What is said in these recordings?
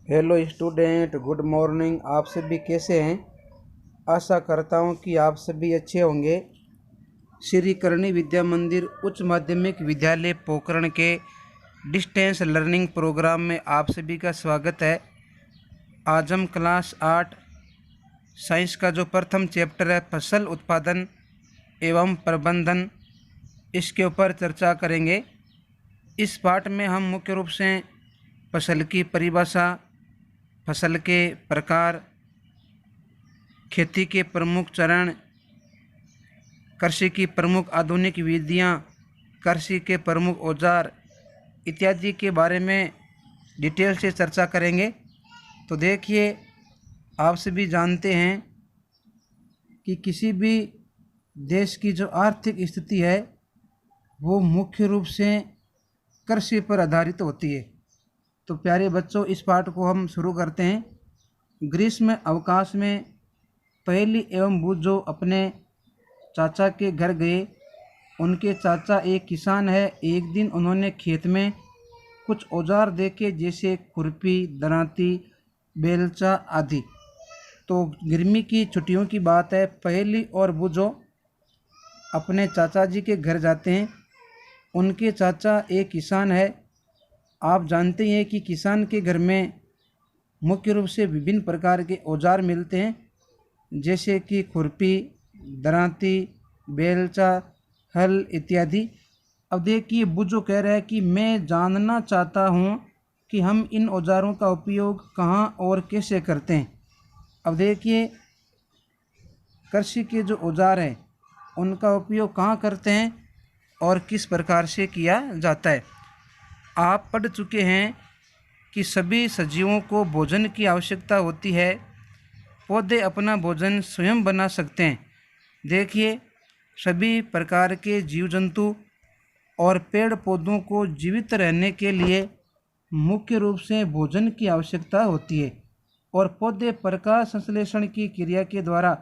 Hello student, good morning. आप सभी कैसे हैं? आशा करता हूं कि आप सभी अच्छे होंगे। श्री करणी विद्या मंदिर उच्च माध्यमिक विद्यालय पोखरण के डिस्टेंस लर्निंग प्रोग्राम में आप सभी का स्वागत है। आज हम क्लास 8 साइंस का जो प्रथम चैप्टर है फसल उत्पादन एवं प्रबंधन, इसके ऊपर चर्चा करेंगे। इस पाठ में हम मुख्य रूप से फसल की परिभाषा, फसल के प्रकार, खेती के प्रमुख चरण, कृषि की प्रमुख आधुनिक विधियाँ, कृषि के प्रमुख औजार इत्यादि के बारे में डिटेल से चर्चा करेंगे। तो देखिए, आप सभी जानते हैं कि किसी भी देश की जो आर्थिक स्थिति है वो मुख्य रूप से कृषि पर आधारित होती है। तो प्यारे बच्चों, इस पाठ को हम शुरू करते हैं। ग्रीष्म अवकाश में पहेली एवं बूझो अपने चाचा के घर गए। उनके चाचा एक किसान है। एक दिन उन्होंने खेत में कुछ औजार देखे, जैसे खुरपी, दरांती, बेलचा आदि। तो गर्मी की छुट्टियों की बात है। पहेली और बूझो अपने चाचा जी के घर जाते हैं। उनके चाचा एक किसान है। आप जानते हैं कि किसान के घर में मुख्य रूप से विभिन्न प्रकार के औजार मिलते हैं, जैसे कि खुरपी, दरांती, बेलचा, हल इत्यादि। अब देखिए, बुज्जो कह रहा है कि मैं जानना चाहता हूँ कि हम इन औजारों का उपयोग कहाँ और कैसे करते हैं। अब देखिए, कृषि के जो औजार हैं उनका उपयोग कहाँ करते हैं और किस प्रकार से किया जाता है। आप पढ़ चुके हैं कि सभी सजीवों को भोजन की आवश्यकता होती है। पौधे अपना भोजन स्वयं बना सकते हैं। देखिए, सभी प्रकार के जीव जंतु और पेड़ पौधों को जीवित रहने के लिए मुख्य रूप से भोजन की आवश्यकता होती है, और पौधे प्रकाश संश्लेषण की क्रिया के द्वारा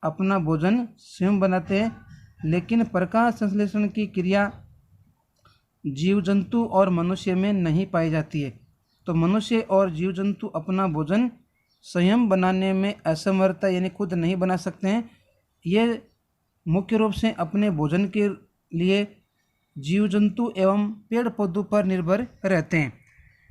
अपना भोजन स्वयं बनाते हैं। लेकिन प्रकाश संश्लेषण की क्रिया जीव जंतु और मनुष्य में नहीं पाई जाती है। तो मनुष्य और जीव जंतु अपना भोजन स्वयं बनाने में असमर्थ, यानी खुद नहीं बना सकते हैं। ये मुख्य रूप से अपने भोजन के लिए जीव जंतु एवं पेड़ पौधों पर निर्भर रहते हैं।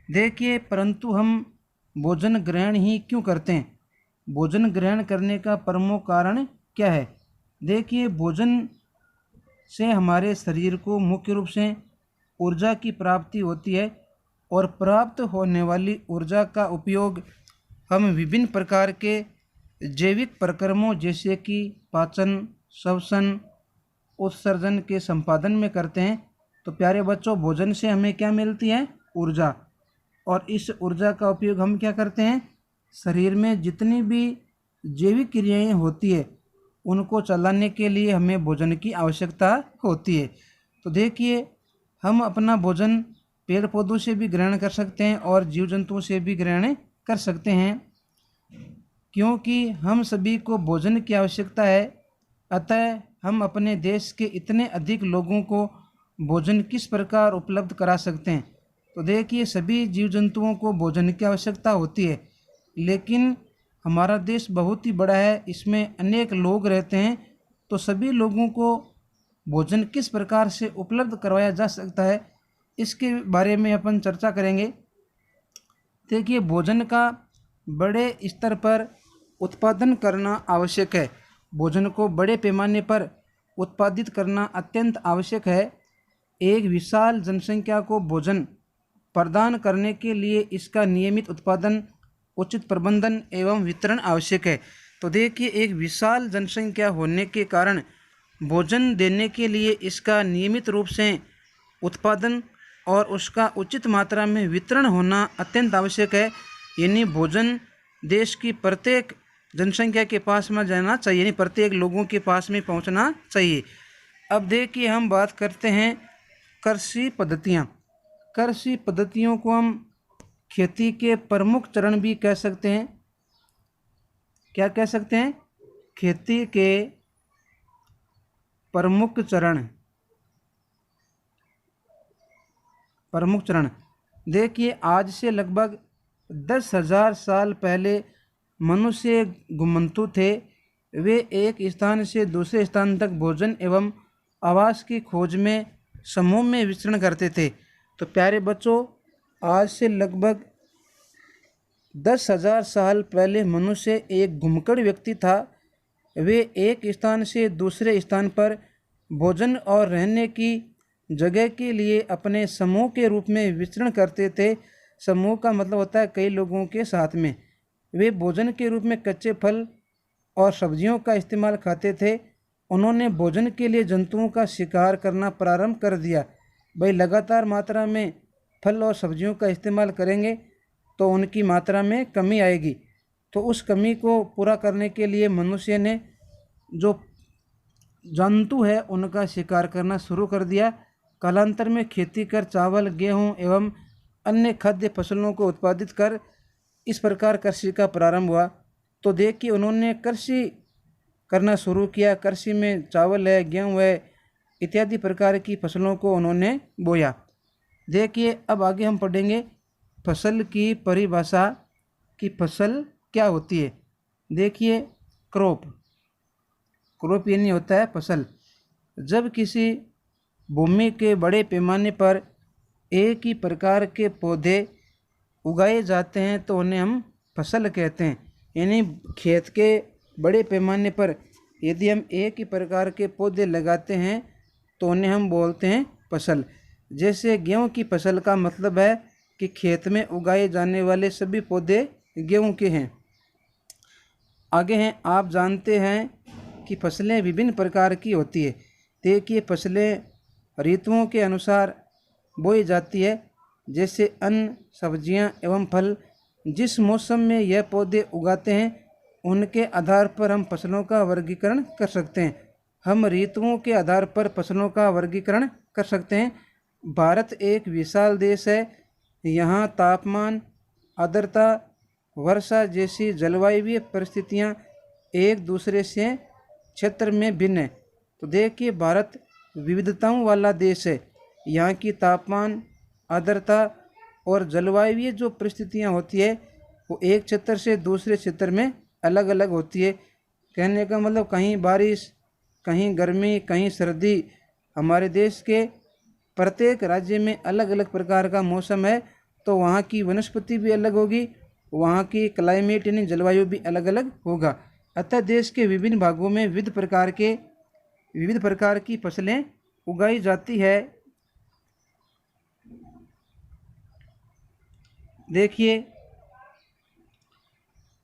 देखिए, परंतु हम भोजन ग्रहण ही क्यों करते हैं? भोजन ग्रहण करने का प्रमुख कारण क्या है? देखिए, भोजन से हमारे शरीर को मुख्य रूप से ऊर्जा की प्राप्ति होती है, और प्राप्त होने वाली ऊर्जा का उपयोग हम विभिन्न प्रकार के जैविक प्रक्रमों, जैसे कि पाचन, श्वसन, उत्सर्जन के संपादन में करते हैं। तो प्यारे बच्चों, भोजन से हमें क्या मिलती है? ऊर्जा। और इस ऊर्जा का उपयोग हम क्या करते हैं? शरीर में जितनी भी जैविक क्रियाएं होती है उनको चलाने के लिए हमें भोजन की आवश्यकता होती है। तो देखिए, हम अपना भोजन पेड़ पौधों से भी ग्रहण कर सकते हैं और जीव जंतुओं से भी ग्रहण कर सकते हैं, क्योंकि हम सभी को भोजन की आवश्यकता है। अतः हम अपने देश के इतने अधिक लोगों को भोजन किस प्रकार उपलब्ध करा सकते हैं? तो देखिए, सभी जीव जंतुओं को भोजन की आवश्यकता होती है, लेकिन हमारा देश बहुत ही बड़ा है, इसमें अनेक लोग रहते हैं। तो सभी लोगों को भोजन किस प्रकार से उपलब्ध करवाया जा सकता है, इसके बारे में अपन चर्चा करेंगे। देखिए, भोजन का बड़े स्तर पर उत्पादन करना आवश्यक है। भोजन को बड़े पैमाने पर उत्पादित करना अत्यंत आवश्यक है। एक विशाल जनसंख्या को भोजन प्रदान करने के लिए इसका नियमित उत्पादन, उचित प्रबंधन एवं वितरण आवश्यक है। तो देखिए, एक विशाल जनसंख्या होने के कारण भोजन देने के लिए इसका नियमित रूप से उत्पादन और उसका उचित मात्रा में वितरण होना अत्यंत आवश्यक है। यानी भोजन देश की प्रत्येक जनसंख्या के पास में जाना चाहिए, यानी प्रत्येक लोगों के पास में पहुंचना चाहिए। अब देखिए, हम बात करते हैं कृषि पद्धतियाँ। कृषि पद्धतियों को हम खेती के प्रमुख चरण भी कह सकते हैं। क्या कह सकते हैं? खेती के प्रमुख चरण। देखिए, आज से लगभग 10,000 साल पहले मनुष्य घुमंतु थे। वे एक स्थान से दूसरे स्थान तक भोजन एवं आवास की खोज में समूह में विचरण करते थे। तो प्यारे बच्चों, आज से लगभग 10,000 साल पहले मनुष्य एक घुमक्कड़ व्यक्ति था। वे एक स्थान से दूसरे स्थान पर भोजन और रहने की जगह के लिए अपने समूह के रूप में विचरण करते थे। समूह का मतलब होता है कई लोगों के साथ में। वे भोजन के रूप में कच्चे फल और सब्जियों का इस्तेमाल खाते थे। उन्होंने भोजन के लिए जंतुओं का शिकार करना प्रारंभ कर दिया। भाई लगातार मात्रा में फल और सब्जियों का इस्तेमाल करेंगे तो उनकी मात्रा में कमी आएगी। तो उस कमी को पूरा करने के लिए मनुष्य ने जो जंतु है उनका शिकार करना शुरू कर दिया। कालांतर में खेती कर चावल, गेहूं एवं अन्य खाद्य फसलों को उत्पादित कर इस प्रकार कृषि का प्रारंभ हुआ। तो देखिए, उन्होंने कृषि करना शुरू किया। कृषि में चावल है, गेहूं है, इत्यादि प्रकार की फसलों को उन्होंने बोया। देखिए, अब आगे हम पढ़ेंगे फसल की परिभाषा कि फसल क्या होती है। देखिए, क्रॉप यानी होता है फसल। जब किसी भूमि के बड़े पैमाने पर एक ही प्रकार के पौधे उगाए जाते हैं तो उन्हें हम फसल कहते हैं। यानी खेत के बड़े पैमाने पर यदि हम एक ही प्रकार के पौधे लगाते हैं तो उन्हें हम बोलते हैं फसल। जैसे गेहूं की फसल का मतलब है कि खेत में उगाए जाने वाले सभी पौधे गेहूं के हैं। आगे हैं, आप जानते हैं कि फसलें विभिन्न प्रकार की होती है। देखिए, फसलें ऋतुओं के अनुसार बोई जाती है। जैसे अन्न, सब्जियां एवं फल जिस मौसम में यह पौधे उगाते हैं उनके आधार पर हम फसलों का वर्गीकरण कर सकते हैं। हम ऋतुओं के आधार पर फसलों का वर्गीकरण कर सकते हैं। भारत एक विशाल देश है। यहाँ तापमान, आर्द्रता, वर्षा जैसी जलवायु परिस्थितियाँ एक दूसरे से क्षेत्र में भिन्न है। तो देखिए, भारत विविधताओं वाला देश है। यहाँ की तापमान, आर्द्रता और जलवायु जो परिस्थितियाँ होती है वो एक क्षेत्र से दूसरे क्षेत्र में अलग अलग होती है। कहने का मतलब कहीं बारिश, कहीं गर्मी, कहीं सर्दी। हमारे देश के प्रत्येक राज्य में अलग अलग प्रकार का मौसम है। तो वहाँ की वनस्पति भी अलग होगी, वहाँ की क्लाइमेट यानी जलवायु भी अलग अलग होगा। अतः देश के विभिन्न भागों में विविध प्रकार की फसलें उगाई जाती है। देखिए,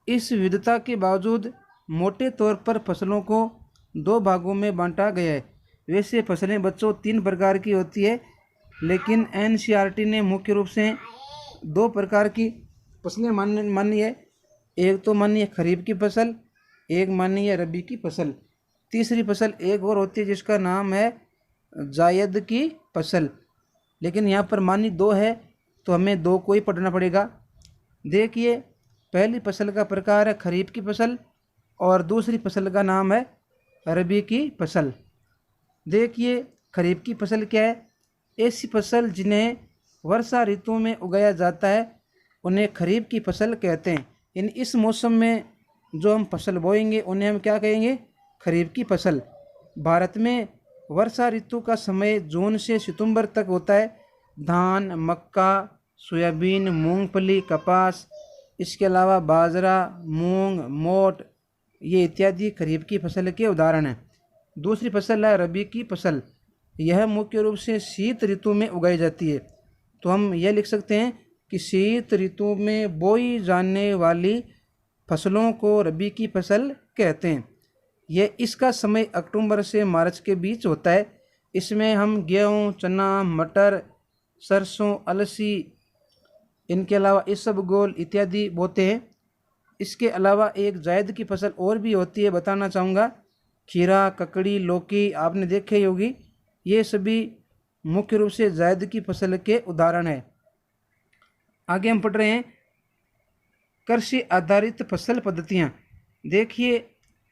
इस विविधता के बावजूद मोटे तौर पर फसलों को दो भागों में बांटा गया है। वैसे फसलें बच्चों 3 प्रकार की होती है, लेकिन एनसीईआरटी ने मुख्य रूप से 2 प्रकार की फसलें मानी है। एक तो मानी है खरीफ की फसल, एक मानी है रबी की फसल। तीसरी फसल एक और होती है जिसका नाम है जायद की फसल, लेकिन यहाँ पर मानी 2 है तो हमें 2 को ही पढ़ना पड़ेगा। देखिए, पहली फसल का प्रकार है खरीफ की फसल और दूसरी फसल का नाम है रबी की फसल। देखिए, खरीफ की फसल क्या है? ऐसी फसल जिन्हें वर्षा ऋतु में उगाया जाता है उन्हें खरीफ की फसल कहते हैं। इन इस मौसम में जो हम फसल बोएंगे उन्हें हम क्या कहेंगे? खरीफ की फसल। भारत में वर्षा ऋतु का समय जून से सितंबर तक होता है। धान, मक्का, सोयाबीन, मूंगफली, कपास, इसके अलावा बाजरा, मूंग, मोट, ये इत्यादि खरीफ की फसल के उदाहरण हैं। दूसरी फसल है रबी की फसल। यह मुख्य रूप से शीत ऋतु में उगाई जाती है। तो हम यह लिख सकते हैं कि शीत ऋतु में बोई जाने वाली फसलों को रबी की फसल कहते हैं। यह इसका समय अक्टूबर से मार्च के बीच होता है। इसमें हम गेहूँ, चना, मटर, सरसों, अलसी, इनके अलावा इसबगोल इत्यादि बोते हैं। इसके अलावा एक जायद की फसल और भी होती है, बताना चाहूँगा। खीरा, ककड़ी, लौकी आपने देखे ही होगी। ये सभी मुख्य रूप से जायद की फसल के उदाहरण है। आगे हम पढ़ रहे हैं कृषि आधारित फसल पद्धतियाँ। देखिए,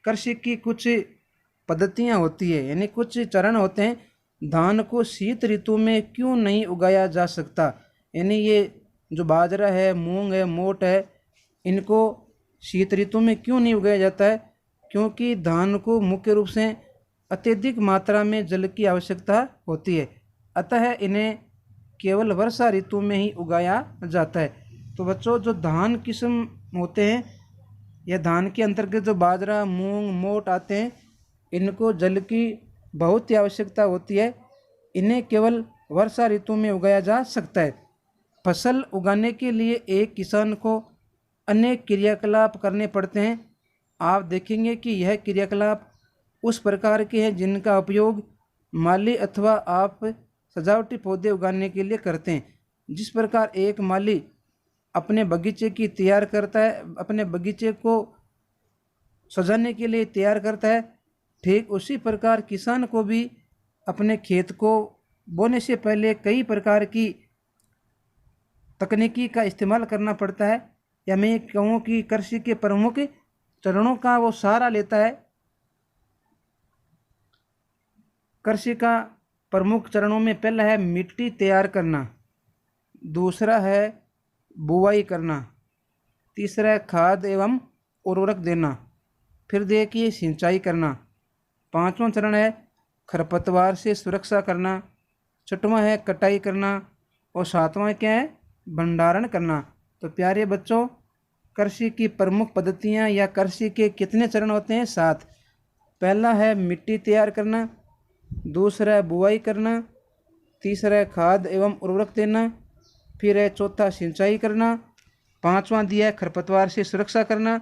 कृषि की कुछ पद्धतियाँ होती है, यानी कुछ चरण होते हैं। धान को शीत ऋतु में क्यों नहीं उगाया जा सकता? यानी ये जो बाजरा है, मूंग है, मोट है, इनको शीत ऋतु में क्यों नहीं उगाया जाता है? क्योंकि धान को मुख्य रूप से अत्यधिक मात्रा में जल की आवश्यकता होती है, अतः इन्हें केवल वर्षा ऋतु में ही उगाया जाता है। तो बच्चों, जो धान किस्म होते हैं या धान के अंतर्गत जो बाजरा, मूंग, मोट आते हैं, इनको जल की बहुत ही आवश्यकता होती है। इन्हें केवल वर्षा ऋतु में उगाया जा सकता है। फसल उगाने के लिए एक किसान को अनेक क्रियाकलाप करने पड़ते हैं। आप देखेंगे कि यह क्रियाकलाप उस प्रकार के हैं जिनका उपयोग माली अथवा आप सजावटी पौधे उगाने के लिए करते हैं। जिस प्रकार एक माली अपने बगीचे की तैयार करता है, अपने बगीचे को सजाने के लिए तैयार करता है, ठीक उसी प्रकार किसान को भी अपने खेत को बोने से पहले कई प्रकार की तकनीकी का इस्तेमाल करना पड़ता है, या मैं कहूँ कि कृषि के प्रमुख चरणों का वो सहारा लेता है। कृषि का प्रमुख चरणों में पहला है मिट्टी तैयार करना, दूसरा है बुवाई करना, तीसरा है खाद एवं उर्वरक देना, फिर देखिए सिंचाई करना, पांचवा चरण है खरपतवार से सुरक्षा करना, छठवां है कटाई करना, और सातवां क्या है? भंडारण करना। तो प्यारे बच्चों, कृषि की प्रमुख पद्धतियां या कृषि के कितने चरण होते हैं? 7। पहला है मिट्टी तैयार करना, दूसरा है बुआई करना, तीसरा है खाद एवं उर्वरक देना, फिर है चौथा सिंचाई करना, पांचवा दिया है खरपतवार से सुरक्षा करना,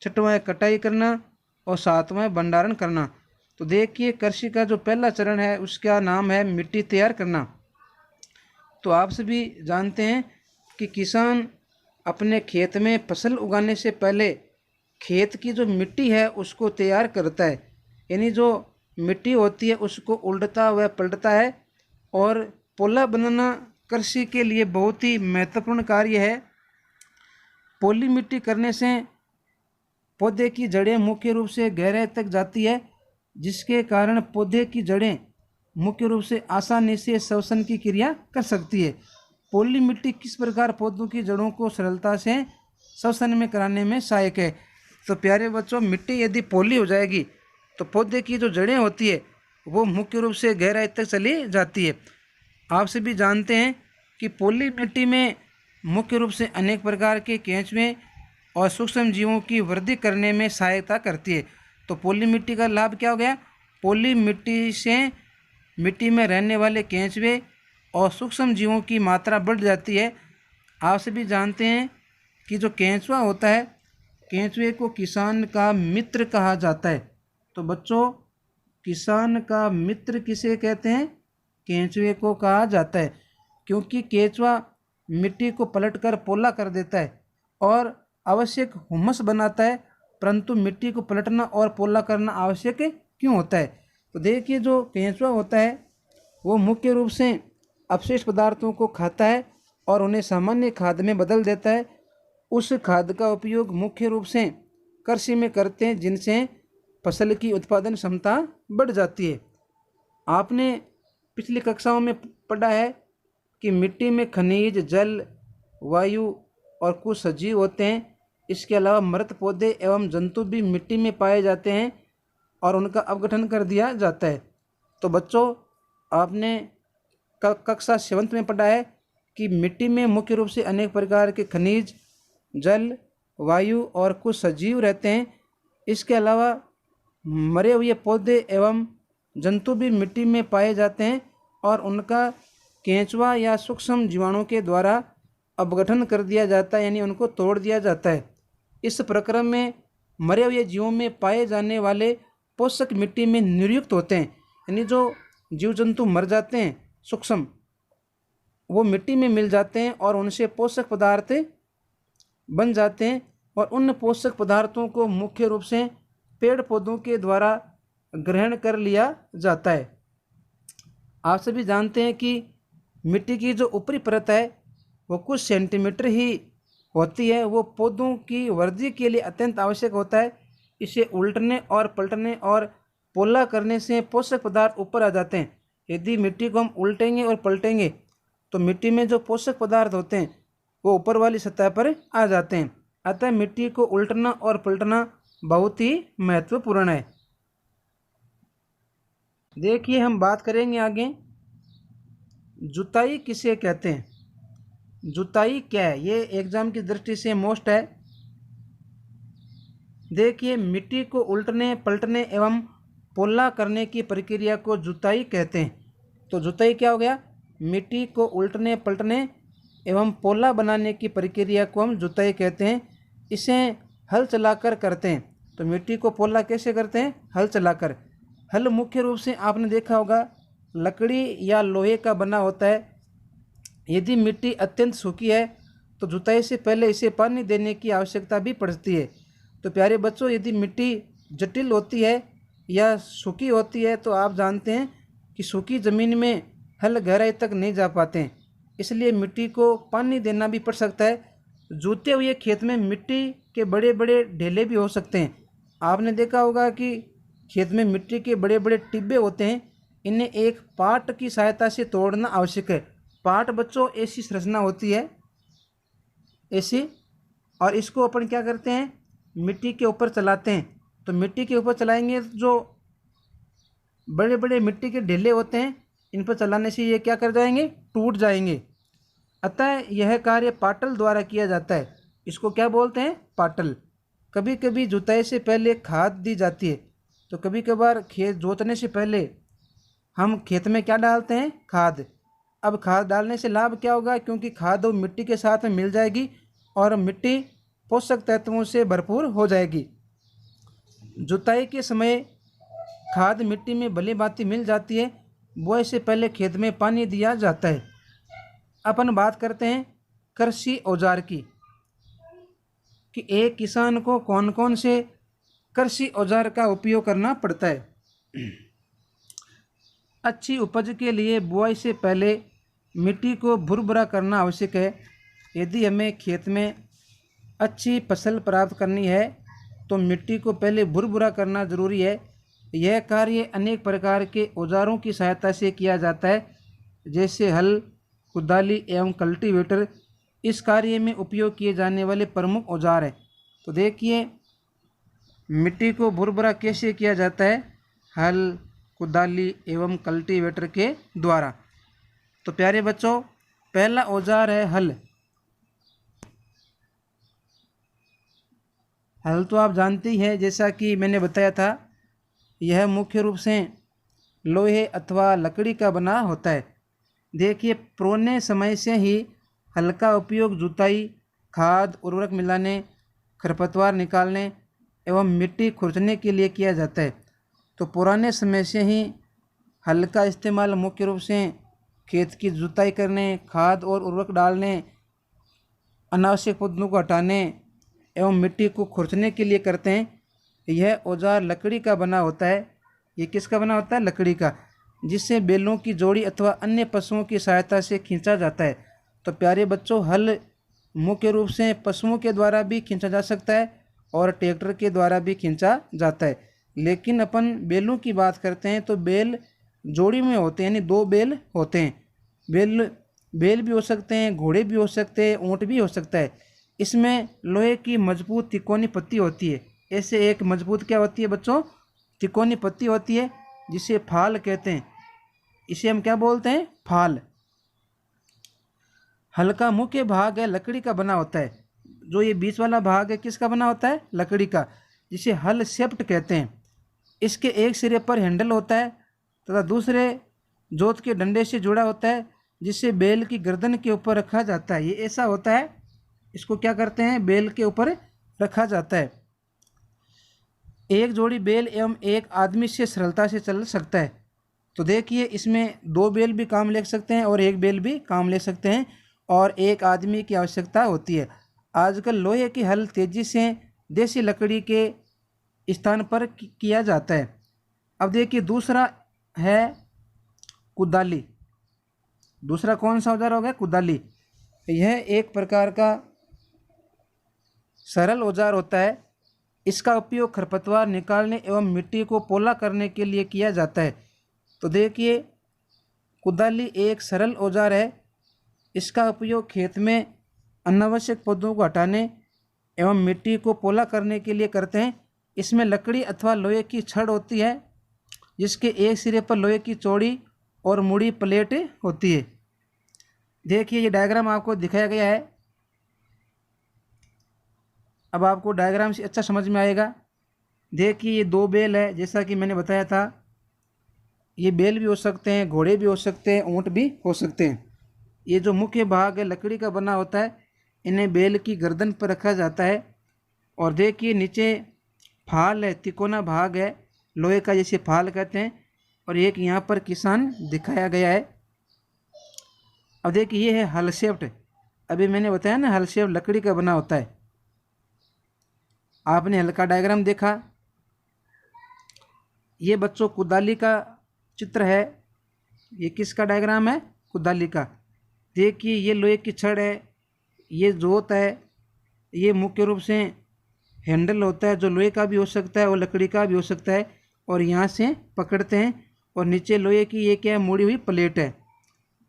छठवां है कटाई करना, और सातवां है भंडारण करना। तो देखिए, कृषि का जो पहला चरण है उसका नाम है मिट्टी तैयार करना। तो आप सभी जानते हैं कि किसान अपने खेत में फसल उगाने से पहले खेत की जो मिट्टी है उसको तैयार करता है, यानी जो मिट्टी होती है उसको उल्टता व पलटता है। और पोला बनाना कृषि के लिए बहुत ही महत्वपूर्ण कार्य है। पोली मिट्टी करने से पौधे की जड़ें मुख्य रूप से गहराई तक जाती है, जिसके कारण पौधे की जड़ें मुख्य रूप से आसानी से श्वसन की क्रिया कर सकती है। पोली मिट्टी किस प्रकार पौधों की जड़ों को सरलता से श्वसन में कराने में सहायक है? तो प्यारे बच्चों, मिट्टी यदि पोली हो जाएगी तो पौधे की जो जड़ें होती है वो मुख्य रूप से गहराई तक चली जाती है। आप सभी जानते हैं कि पोली मिट्टी में मुख्य रूप से अनेक प्रकार के केंचुए और सूक्ष्म जीवों की वृद्धि करने में सहायता करती है। तो पोली मिट्टी का लाभ क्या हो गया? पोली मिट्टी से मिट्टी में रहने वाले केंचुए और सूक्ष्म जीवों की मात्रा बढ़ जाती है। आप सभी जानते हैं कि जो केंचुआ होता है, केंचुए को किसान का मित्र कहा जाता है। तो बच्चों, किसान का मित्र किसे कहते हैं? केंचुए को कहा जाता है, क्योंकि केंचुआ मिट्टी को पलटकर पोला कर देता है और आवश्यक हुमस बनाता है। परंतु मिट्टी को पलटना और पोला करना आवश्यक क्यों होता है? तो देखिए, जो केंचुआ होता है वो मुख्य रूप से अपशिष्ट पदार्थों को खाता है और उन्हें सामान्य खाद में बदल देता है। उस खाद का उपयोग मुख्य रूप से कृषि में करते हैं, जिनसे फसल की उत्पादन क्षमता बढ़ जाती है। आपने पिछली कक्षाओं में पढ़ा है कि मिट्टी में खनिज, जल, वायु और कुछ सजीव होते हैं। इसके अलावा मृत पौधे एवं जंतु भी मिट्टी में पाए जाते हैं और उनका अपघटन कर दिया जाता है। तो बच्चों, आपने कक्षा 7 में पढ़ा है कि मिट्टी में मुख्य रूप से अनेक प्रकार के खनिज, जल, वायु और कुछ सजीव रहते हैं। इसके अलावा मरे हुए पौधे एवं जंतु भी मिट्टी में पाए जाते हैं और उनका केंचुआ या सूक्ष्म जीवाणु के द्वारा अपघटन कर दिया जाता है, यानी उनको तोड़ दिया जाता है। इस प्रक्रम में मरे हुए जीवों में पाए जाने वाले पोषक मिट्टी में निर्युक्त होते हैं, यानी जो जीव जंतु मर जाते हैं सूक्ष्म, वो मिट्टी में मिल जाते हैं और उनसे पोषक पदार्थ बन जाते हैं। और उन पोषक पदार्थों को मुख्य रूप से पेड़ पौधों के द्वारा ग्रहण कर लिया जाता है। आप सभी जानते हैं कि मिट्टी की जो ऊपरी परत है वो कुछ सेंटीमीटर ही होती है। वो पौधों की वृद्धि के लिए अत्यंत आवश्यक होता है। इसे उल्टने और पलटने और पोला करने से पोषक पदार्थ ऊपर आ जाते हैं। यदि मिट्टी को हम उल्टेंगे और पलटेंगे तो मिट्टी में जो पोषक पदार्थ होते हैं वो ऊपर वाली सतह पर आ जाते हैं। अतः मिट्टी को उल्टना और पलटना बहुत ही महत्वपूर्ण है। देखिए हम बात करेंगे आगे, जुताई किसे कहते हैं। जुताई क्या है, ये एग्जाम की दृष्टि से मोस्ट है। देखिए मिट्टी को उल्टने पलटने एवं पोला करने की प्रक्रिया को जुताई कहते हैं। तो जुताई क्या हो गया, मिट्टी को उल्टने पलटने एवं पोला बनाने की प्रक्रिया को हम जुताई कहते हैं। इसे हल चलाकर करते हैं। तो मिट्टी को पोला कैसे करते हैं, हल चलाकर। हल मुख्य रूप से आपने देखा होगा लकड़ी या लोहे का बना होता है। यदि मिट्टी अत्यंत सूखी है तो जुताई से पहले इसे पानी देने की आवश्यकता भी पड़ती है। तो प्यारे बच्चों, यदि मिट्टी जटिल होती है या सूखी होती है तो आप जानते हैं कि सूखी ज़मीन में हल गहराई तक नहीं जा पाते हैं, इसलिए मिट्टी को पानी देना भी पड़ सकता है। जूते हुए खेत में मिट्टी के बड़े बड़े ढेले भी हो सकते हैं। आपने देखा होगा कि खेत में मिट्टी के बड़े बड़े टिब्बे होते हैं, इन्हें एक पाट की सहायता से तोड़ना आवश्यक है। पाट बच्चों ऐसी संरचना होती है, ऐसी, और इसको अपन क्या करते हैं, मिट्टी के ऊपर चलाते हैं। तो मिट्टी के ऊपर चलाएंगे, जो बड़े बड़े मिट्टी के ढेले होते हैं इन पर चलाने से ये क्या कर जाएंगे, टूट जाएंगे। अतः यह कार्य पाटल द्वारा किया जाता है। इसको क्या बोलते हैं, पाटल। कभी कभी जुताई से पहले खाद दी जाती है। तो कभी कभार खेत जोतने से पहले हम खेत में क्या डालते हैं, खाद। अब खाद डालने से लाभ क्या होगा, क्योंकि खाद मिट्टी के साथ में मिल जाएगी और मिट्टी पोषक तत्वों से भरपूर हो जाएगी। जुताई के समय खाद मिट्टी में भली भांति मिल जाती है। बुआई से पहले खेत में पानी दिया जाता है। अपन बात करते हैं कृषि औजार की, कि एक किसान को कौन कौन से कृषि औजार का उपयोग करना पड़ता है। अच्छी उपज के लिए बुआई से पहले मिट्टी को भुरभुरा करना आवश्यक है। यदि हमें खेत में अच्छी फसल प्राप्त करनी है तो मिट्टी को पहले भुरभुरा करना जरूरी है। यह कार्य अनेक प्रकार के औजारों की सहायता से किया जाता है, जैसे हल, कुदाली एवं कल्टीवेटर इस कार्य में उपयोग किए जाने वाले प्रमुख औजार हैं। तो देखिए मिट्टी को भुरभुरा कैसे किया जाता है, हल, कुदाली एवं कल्टीवेटर के द्वारा। तो प्यारे बच्चों, पहला औजार है हल। हल तो आप जानते ही हैं, जैसा कि मैंने बताया था, यह मुख्य रूप से लोहे अथवा लकड़ी का बना होता है। देखिए पुराने समय से ही हल का उपयोग जुताई, खाद, उर्वरक मिलाने, खरपतवार निकालने एवं मिट्टी खुरचने के लिए किया जाता है। तो पुराने समय से ही हल का इस्तेमाल मुख्य रूप से खेत की जुताई करने, खाद और उर्वरक डालने, अनावश्यक पौधों को हटाने एवं मिट्टी को खुरचने के लिए करते हैं। यह औजार लकड़ी का बना होता है। ये किसका बना होता है, लकड़ी का, जिससे बैलों की जोड़ी अथवा अन्य पशुओं की सहायता से खींचा जाता है। तो प्यारे बच्चों, हल मुख्य रूप से पशुओं के द्वारा भी खींचा जा सकता है और ट्रैक्टर के द्वारा भी खींचा जाता है। लेकिन अपन बैलों की बात करते हैं तो बैल जोड़ी में होते हैं, यानी दो बैल होते हैं। बैल भी हो सकते हैं, घोड़े भी हो सकते हैं, ऊँट भी हो सकता है। इसमें लोहे की मजबूत तिकोनी पत्ती होती है। ऐसे एक मजबूत क्या होती है बच्चों, तिकोनी पत्ती होती है, जिसे फाल कहते हैं। इसे हम क्या बोलते हैं, फाल। हल का मुख्य भाग है लकड़ी का बना होता है। जो ये बीच वाला भाग है किसका बना होता है, लकड़ी का, जिसे हल शेफ्ट कहते हैं। इसके एक सिरे पर हैंडल होता है तथा दूसरे जोत के डंडे से जुड़ा होता है, जिसे बैल की गर्दन के ऊपर रखा जाता है। ये ऐसा होता है, इसको क्या करते हैं, बैल के ऊपर रखा जाता है। एक जोड़ी बैल एवं एक आदमी से सरलता से चल सकता है। तो देखिए इसमें दो बैल भी काम ले सकते हैं और एक बैल भी काम ले सकते हैं, और एक आदमी की आवश्यकता होती है। आजकल लोहे की हल तेजी से देसी लकड़ी के स्थान पर किया जाता है। अब देखिए दूसरा है कुदाली। दूसरा कौन सा औजार हो गया, कुदाली। यह एक प्रकार का सरल औजार होता है। इसका उपयोग खरपतवार निकालने एवं मिट्टी को पोला करने के लिए किया जाता है। तो देखिए कुदाली एक सरल औजार है। इसका उपयोग खेत में अनावश्यक पौधों को हटाने एवं मिट्टी को पोला करने के लिए करते हैं। इसमें लकड़ी अथवा लोहे की छड़ होती है, जिसके एक सिरे पर लोहे की चौड़ी और मुड़ी प्लेट होती है। देखिए ये डायग्राम आपको दिखाया गया है। अब आपको डायग्राम से अच्छा समझ में आएगा। देखिए ये दो बैल है, जैसा कि मैंने बताया था। ये बैल भी हो सकते हैं, घोड़े भी हो सकते हैं, ऊँट भी हो सकते हैं। ये जो मुख्य भाग है लकड़ी का बना होता है, इन्हें बैल की गर्दन पर रखा जाता है। और देखिए नीचे फाल है, तिकोना भाग है, लोहे का जैसे फाल कहते हैं। और एक यहाँ पर किसान दिखाया गया है। अब देखिए ये है हल शेफ्ट। अभी मैंने बताया ना हल शेफ्ट लकड़ी का बना होता है। आपने हल का डायग्राम देखा। ये बच्चों कुदाली का चित्र है। ये किसका डायग्राम है? कुदाली का। देखिए ये लोहे की छड़ है, ये जोत है, ये मुख्य रूप से हैंडल होता है जो लोहे का भी हो सकता है और लकड़ी का भी हो सकता है। और यहाँ से पकड़ते हैं। और नीचे लोहे की ये क्या है? मुड़ी हुई प्लेट है।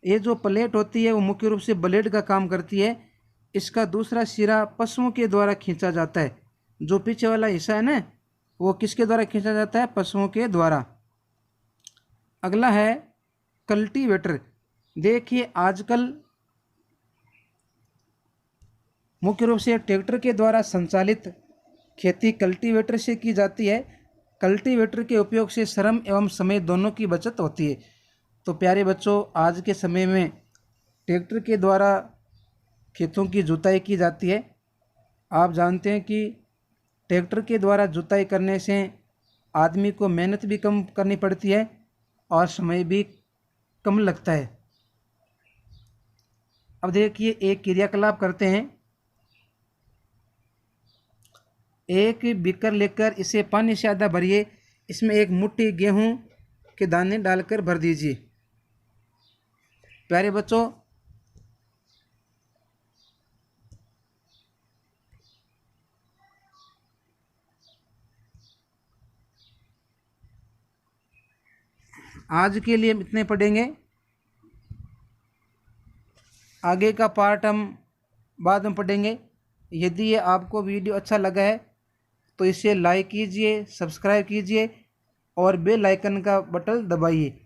ये जो प्लेट होती है वो मुख्य रूप से ब्लेड का काम करती है। इसका दूसरा सिरा पशुओं के द्वारा खींचा जाता है। जो पीछे वाला हिस्सा है ना, वो किसके द्वारा खींचा जाता है? पशुओं के द्वारा। अगला है कल्टीवेटर। देखिए आजकल मुख्य रूप से ट्रैक्टर के द्वारा संचालित खेती कल्टीवेटर से की जाती है। कल्टीवेटर के उपयोग से श्रम एवं समय दोनों की बचत होती है। तो प्यारे बच्चों, आज के समय में ट्रैक्टर के द्वारा खेतों की जुताई की जाती है। आप जानते हैं कि ट्रैक्टर के द्वारा जुताई करने से आदमी को मेहनत भी कम करनी पड़ती है और समय भी कम लगता है। अब देखिए एक क्रियाकलाप करते हैं। एक बीकर लेकर इसे पानी से आधा भरिए। इसमें एक मुट्ठी गेहूं के दाने डालकर भर दीजिए। प्यारे बच्चों, आज के लिए हम इतने पढ़ेंगे। आगे का पार्ट हम बाद में पढ़ेंगे। यदि ये आपको वीडियो अच्छा लगा है तो इसे लाइक कीजिए, सब्सक्राइब कीजिए और बेल आइकन का बटन दबाइए।